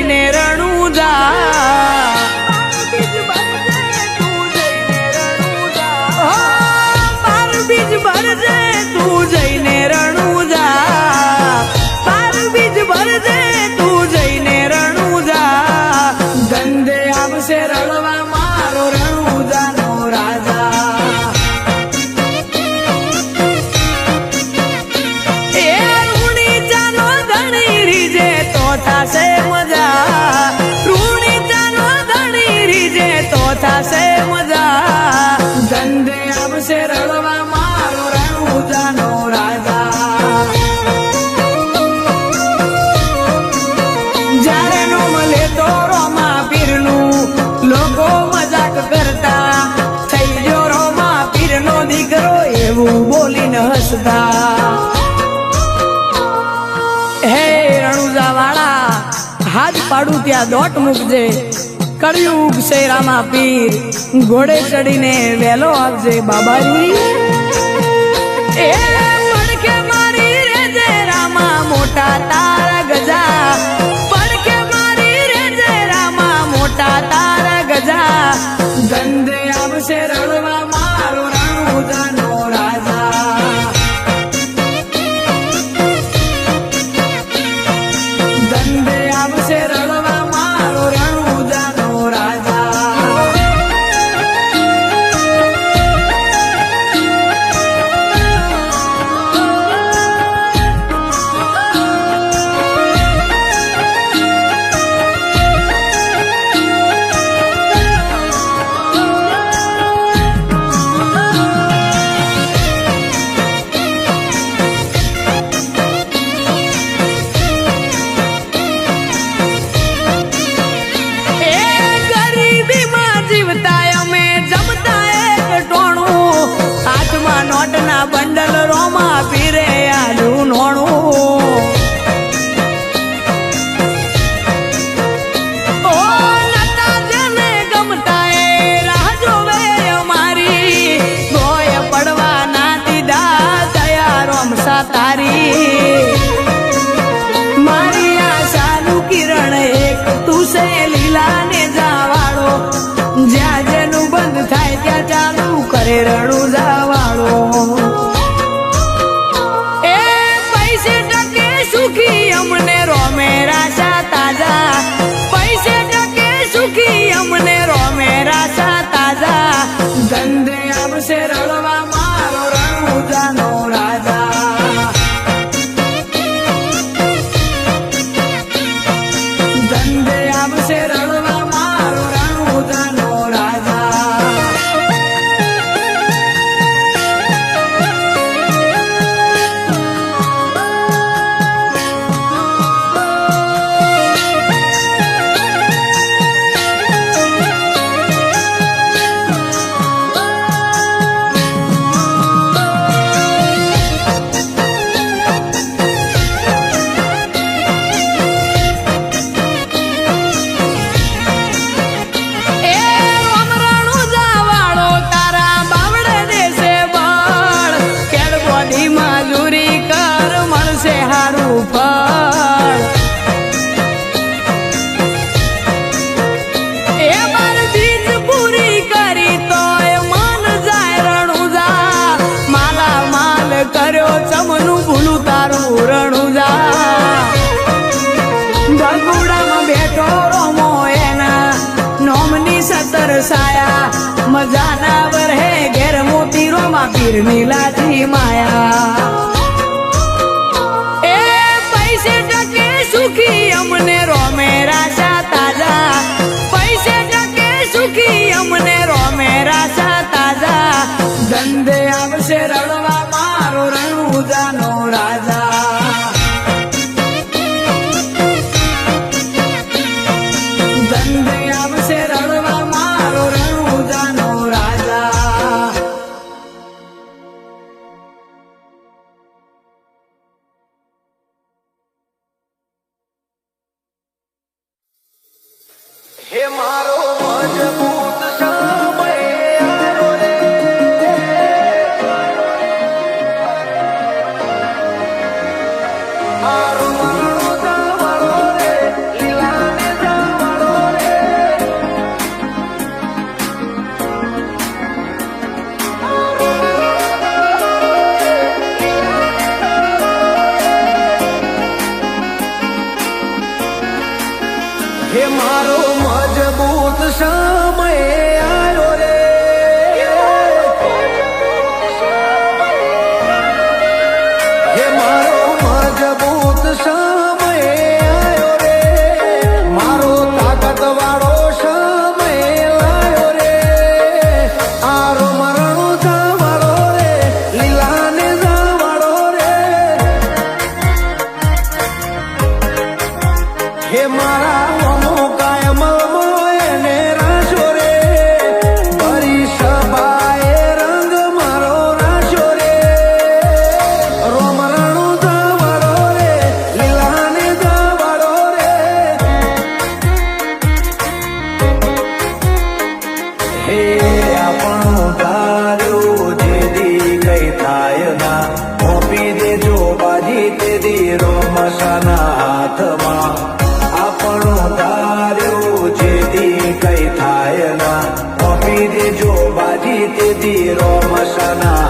જઈને રણુજા બાર બીજ ભરજે તું જઈને રણુજા બાર બીજ ભરજે તું જઈને રણુજા ગંદે આવશે રણવા મારો રણુજાનો રાજા એ રૂણી ચાલો ધણી રીજે તો થાશે મજા રૂણી ચાલો ધણી રીજે તો થાશે મજા ગંદે આવશે રણવા મારો રણુજાનો રાજા જ્યારે નો મળે તો રોમા પીરનું લોકો મજાક કરતા થઈ ગયો રોમા પીરનો દીકરો એવું બોલીને હસતા હે રણુજા વાળા હાથ પાડું ત્યાં દોટ મૂકજે કળિયુગ શેરામાં પીર ઘોડે ચડીને વેલો આવજે બાબાજી એ પડકે મારી રેજે રામા મોટા તારા ગજા પડકે મારી રેજે રામા મોટા તારા ગજા ગંદે આવશે રણવા મારો રણુજાનો રાજા ગંદે આવશે રણવા મારો રણુજાનો રાજા નોટના બંડલ રોમા પીરે આલું નોણું ઓ નતા જેને ગમતા એ રાહ જોવે અમારી ગોય પડવા ના દીધા દયા રોમસા તારી મારી આશાનું કિરણ એક તું છે લીલા ને જાવાળો જ્યાં જેનું બંધ થાય ત્યાં ચાલુ કરે રણુજા વાળો એ પૈસે ટકે સુખી અમને રોમે રાશા તાજા પૈસે ટકે સુખી અમને રોમે રાશા તાજા ગંદે આવશે રણવા મારો રણુજાનો રાજા ગંદે આવશે રણવા મારો રણુજાનો રાજા ચમનું ભૂલું તારું રણુજા ગગુડામાં બેઠો રોમો એના નોમની સતર સાયા મજાના વરહે ઘેર મોતી રોમા પીરની લાજી માયા એ પૈસે ટકે સુખી અમને રોમે રાશા તાજા પૈસે ટકે સુખી અમને રોમે રાશા તાજા ગંદે આવશે રણવા મારો રણુજાનો રાજા ગંદે આવશે રણવા મારો રણુજાનો રાજા હે મારો મજબૂત સમય મારો મજબૂત સમય આવ્યો રે હે મારો મજબૂત સમય આવ્યો રે મારો તાકાત વાળો સમય લાયો રે આરો મરણો જવાળો રે લીલાને જવાળો રે હે મારા હાથમાં આપણો ધાર્યો જેથી કઈ થાય ના આપી દેજો બાજી તેથી રોમસના